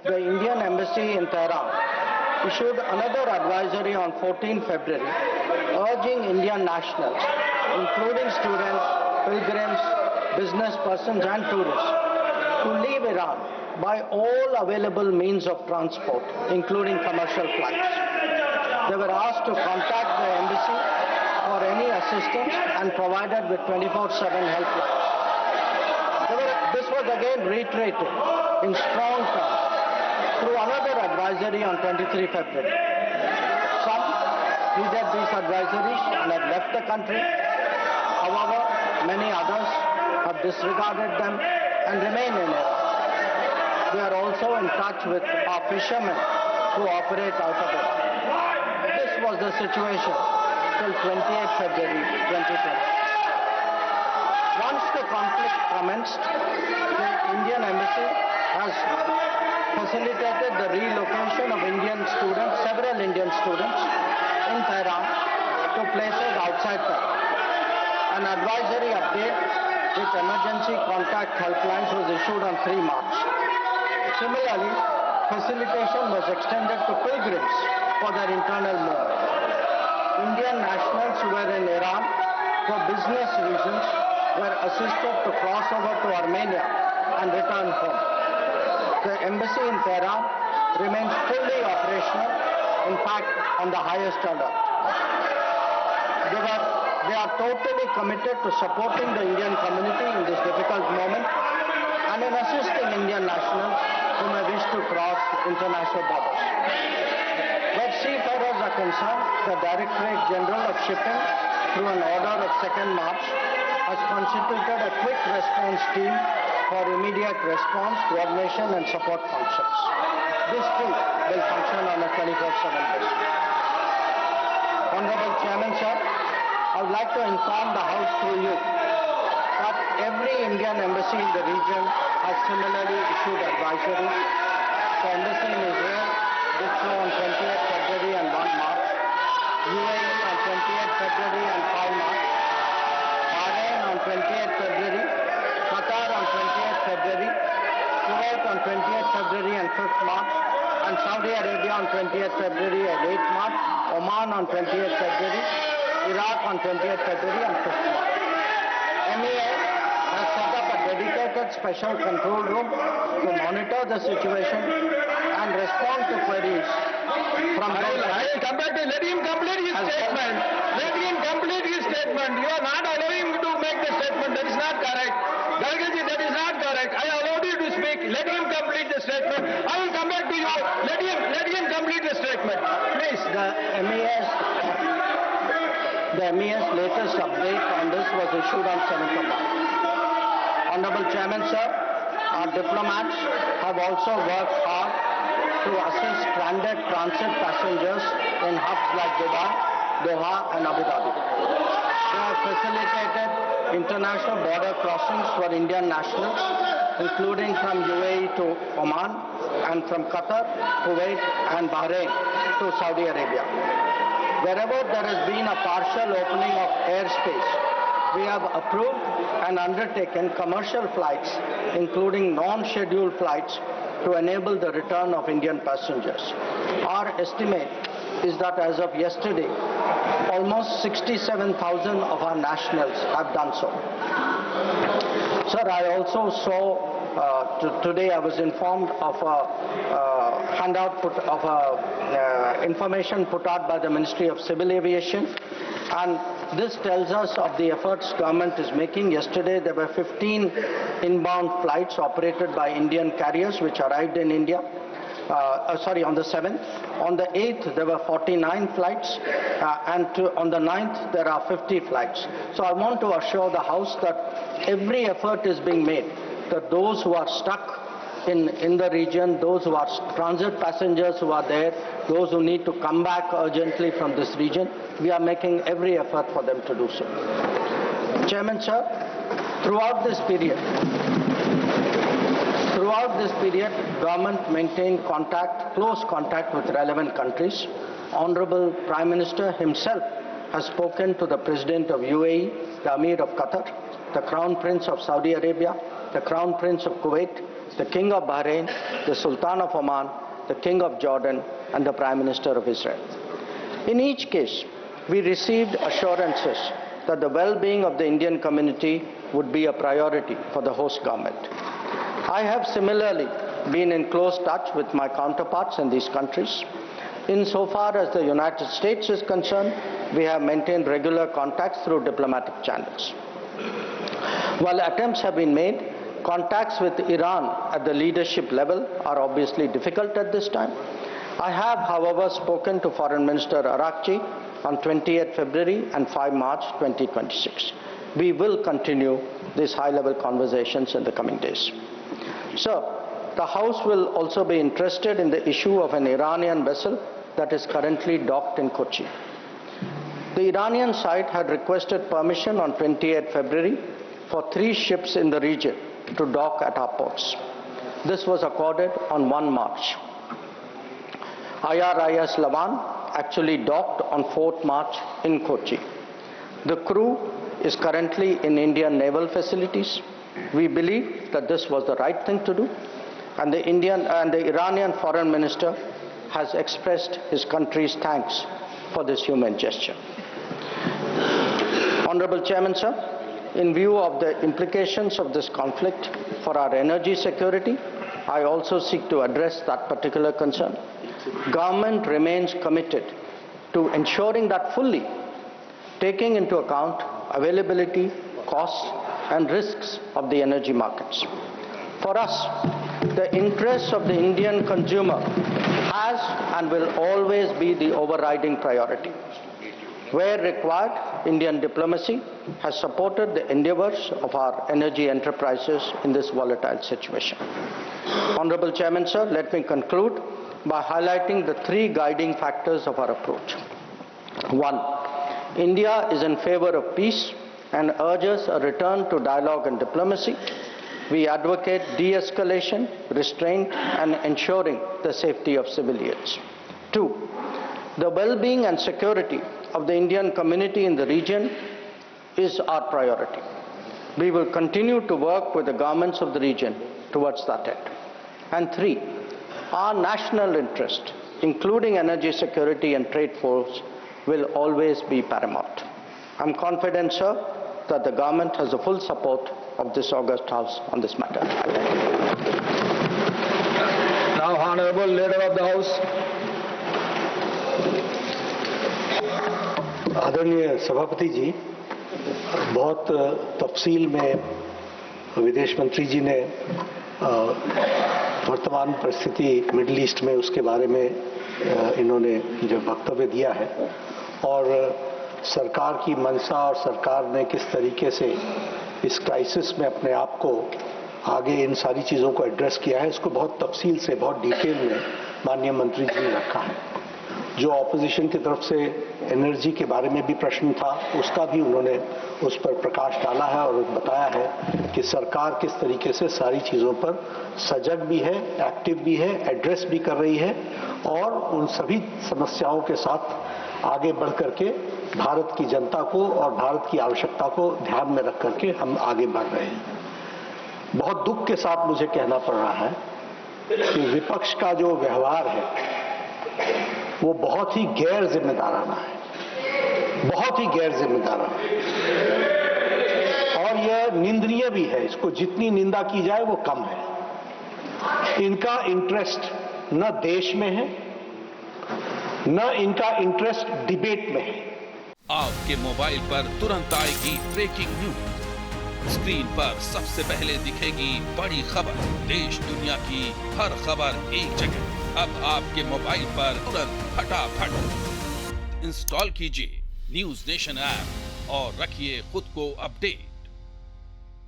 the Indian Embassy in Tehran issued another advisory on 14 February urging Indian nationals, including students, pilgrims, business persons and tourists, to leave Iran by all available means of transport, including commercial flights. They were asked to contact the embassy for any assistance and provided with 24/7 helplines. This was again reiterated in strong terms through another advisory on 23 February. Some heeded these advisories and have left the country. However, many others have disregarded them and remain in Iran. We are also in touch with our fishermen who operate out of Iran. This was the situation till 28 February 2020. Once the conflict commenced, the Indian Embassy has facilitated the relocation of several Indian students in Tehran to places outside Tehran. An advisory update with emergency contact helplines was issued on 3 March. Similarly, facilitation was extended to pilgrims for their internal movement. Indian nationals who were in Iran for business reasons were assisted to cross over to Armenia and return home. The embassy in Tehran remains fully operational, in fact, on the highest alert. They are totally committed to supporting the Indian community in this difficult moment and in assisting Indian nationals who may wish to cross international borders. Where seafarers are concerned, the Directorate General of Shipping, through an order of 2nd March, has constituted a quick response team for immediate response, coordination and support functions. This too will function on a 24/7 basis. Honorable Chairman, sir, I would like to inform the House through you that every Indian embassy in the region has similarly issued advisories. The embassy in Israel did so on 28 February and 1 March, UAE on 28 February and 5 March, Bahrain on 28 February, Qatar on 28 February, Kuwait on 28 February and 5th March, and Saudi Arabia on 28 February and 8th March, Oman on 28 February, Iraq on 28 February and 5th March. MEA has set up a dedicated special control room to monitor the situation and respond to queries from those. Let him complete his statement. Let him complete his statement. You are not allowing him to make the statement. That is not correct. Dalgaji, that is not correct. I allowed you to speak. Let him complete the statement. I will come back to you. Let him complete the statement. Please. The MEA's latest update on this was issued on 7th of March. Honorable Chairman, sir, our diplomats have also worked hard to assist stranded transit passengers in hubs like Dubai, Doha and Abu Dhabi. They have facilitated international border crossings for Indian nationals, including from UAE to Oman and from Qatar, Kuwait and Bahrain to Saudi Arabia. Wherever there has been a partial opening of airspace, we have approved and undertaken commercial flights, including non-scheduled flights, to enable the return of Indian passengers. Our estimate is that as of yesterday, almost 67,000 of our nationals have done so. Sir, I also saw today I was informed of a information put out by the Ministry of Civil Aviation, and this tells us of the efforts government is making. Yesterday there were 15 inbound flights operated by Indian carriers which arrived in India. On the 7th. On the 8th, there were 49 flights, and on the 9th, there are 50 flights. So I want to assure the House that every effort is being made, that those who are stuck in the region, those who are transit passengers who are there, those who need to come back urgently from this region, we are making every effort for them to do so. Chairman, sir, throughout this period, government maintained close contact with relevant countries. Honorable Prime Minister himself has spoken to the President of UAE, the Amir of Qatar, the Crown Prince of Saudi Arabia, the Crown Prince of Kuwait, the King of Bahrain, the Sultan of Oman, the King of Jordan, and the Prime Minister of Israel. In each case, we received assurances that the well-being of the Indian community would be a priority for the host government. I have similarly been in close touch with my counterparts in these countries. Insofar as the United States is concerned, we have maintained regular contacts through diplomatic channels. While attempts have been made, contacts with Iran at the leadership level are obviously difficult at this time. I have, however, spoken to Foreign Minister Arakchi on 28 February and 5 March 2026. We will continue these high-level conversations in the coming days. Sir, the House will also be interested in the issue of an Iranian vessel that is currently docked in Kochi. The Iranian side had requested permission on 28 February for 3 ships in the region to dock at our ports. This was accorded on 1 March. IRIS Lavan actually docked on 4th March in Kochi. The crew is currently in Indian naval facilities. We believe that this was the right thing to do, and the Iranian foreign minister has expressed his country's thanks for this human gesture. Honorable Chairman, sir, in view of the implications of this conflict for our energy security, I also seek to address that particular concern. Government remains committed to ensuring that fully, taking into account availability, costs, and risks of the energy markets. For us, the interests of the Indian consumer has and will always be the overriding priority. Where required, Indian diplomacy has supported the endeavors of our energy enterprises in this volatile situation. Honorable Chairman, sir, let me conclude by highlighting the 3 guiding factors of our approach. 1. India is in favor of peace and urges a return to dialogue and diplomacy. We advocate de-escalation, restraint, and ensuring the safety of civilians. 2. The well-being and security of the Indian community in the region is our priority. We will continue to work with the governments of the region towards that end. And 3. Our national interest, including energy security and trade flows, will always be paramount. I am confident, sir, that the government has the full support of this august House on this matter. Now, Honorable Leader of the House. आदरणीय सभापति जी, बहुत तफसील में विदेश मंत्री जी ने वर्तमान परिस्थिति मिडिल ईस्ट में उसके बारे में इन्होंने जो वक्तव्य दिया है और सरकार की मंशा और सरकार ने किस तरीके से इस क्राइसिस में अपने आप को आगे इन सारी चीज़ों को एड्रेस किया है, इसको बहुत तफसील से, बहुत डिटेल में माननीय मंत्री जी ने रखा है। जो ऑपोजिशन की तरफ से एनर्जी के बारे में भी प्रश्न था, उसका भी उन्होंने उस पर प्रकाश डाला है और बताया है कि सरकार किस तरीके से सारी चीज़ों पर सजग भी है, एक्टिव भी है, एड्रेस भी कर रही है और उन सभी समस्याओं के साथ आगे बढ़ करके भारत की जनता को और भारत की आवश्यकता को ध्यान में रख करके हम आगे बढ़ रहे हैं। बहुत दुख के साथ मुझे कहना पड़ रहा है कि विपक्ष का जो व्यवहार है वो बहुत ही गैर जिम्मेदाराना है, बहुत ही गैर जिम्मेदाराना और यह निंदनीय भी है। इसको जितनी निंदा की जाए वो कम है। इनका इंटरेस्ट न देश में है, न इनका इंटरेस्ट डिबेट में है। आपके मोबाइल पर तुरंत आएगी ब्रेकिंग न्यूज। स्क्रीन पर सबसे पहले दिखेगी बड़ी खबर, देश दुनिया की हर खबर एक जगह। अब आपके मोबाइल पर तुरंत फटाफट इंस्टॉल कीजिए न्यूज नेशन ऐप और रखिए खुद को अपडेट।